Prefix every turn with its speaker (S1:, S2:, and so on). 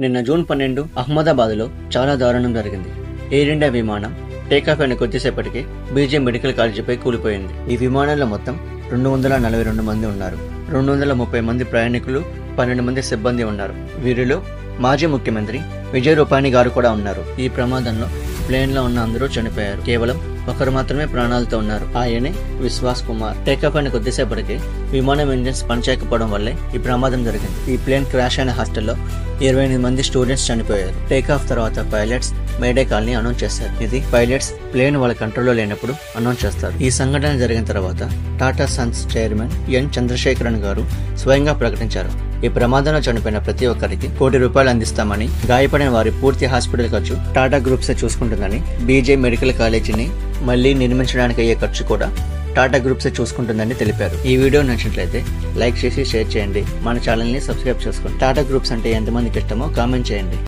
S1: నిన్న జూన్ 12 అహ్మదాబాద్లో చాలా దారుణం జరిగింది. ఎయిర్ ఇండియా విమానం టేకాఫ్ అయిన కొద్దిసేపటికి బీజే మెడికల్ కాలేజీపై కూలిపోయింది. ఈ విమానంలో మొత్తం 242 మంది ఉన్నారు. 230 మంది ప్రయాణికులు, 12 మంది సిబ్బంది ఉన్నారు. వీరిలో మాజీ ముఖ్యమంత్రి విజయ్ రూపానీ గారు కూడా ఉన్నారు. ఈ ప్రమాదంలో ప్లేన్ లో ఉన్న అందరూ చనిపోయారు. కేవలం ఒకరు మాత్రమే ప్రాణాలతో ఉన్నారు. ఆయనే విశ్వాస్ కుమార్. టేకాఫ్ అయిన కొద్దిసేపటికి విమానం ఇంజిన్స్ పనిచేయకపోవడం వల్లే ఈ ప్రమాదం జరిగింది. ఈ ప్లేన్ క్రాష్ అయిన హాస్టల్లో 28 మంది స్టూడెంట్స్ చనిపోయారు. టేకాఫ్ తర్వాత పైలట్స్ మేడే కాల్ని అనౌన్స్ చేశారు. ఇది పైలట్స్ ప్లేన్ వాళ్ళ కంట్రోల్లో లేనప్పుడు అనౌన్స్ చేస్తారు. ఈ సంఘటన జరిగిన తర్వాత టాటా సన్స్ చైర్మన్ ఎన్ చంద్రశేఖరన్ గారు స్వయంగా ప్రకటించారు, ఈ ప్రమాదంలో చనిపోయిన ప్రతి ఒక్కరికి ₹1 కోటి అందిస్తామని, గాయపడిన వారి పూర్తి హాస్పిటల్ ఖర్చు టాటా గ్రూప్స్ చూసుకుంటుందని, బీజే మెడికల్ కాలేజీని మళ్లీ నిర్మించడానికి అయ్యే ఖర్చు కూడా టాటా గ్రూప్స్ చూసుకుంటుందని తెలిపారు. ఈ వీడియో నచ్చినట్లయితే లైక్ చేసి షేర్ చేయండి. మన ఛానల్ ని సబ్స్క్రైబ్ చేసుకోండి. టాటా గ్రూప్స్ అంటే ఎంతమందికి ఇష్టమో కామెంట్ చేయండి.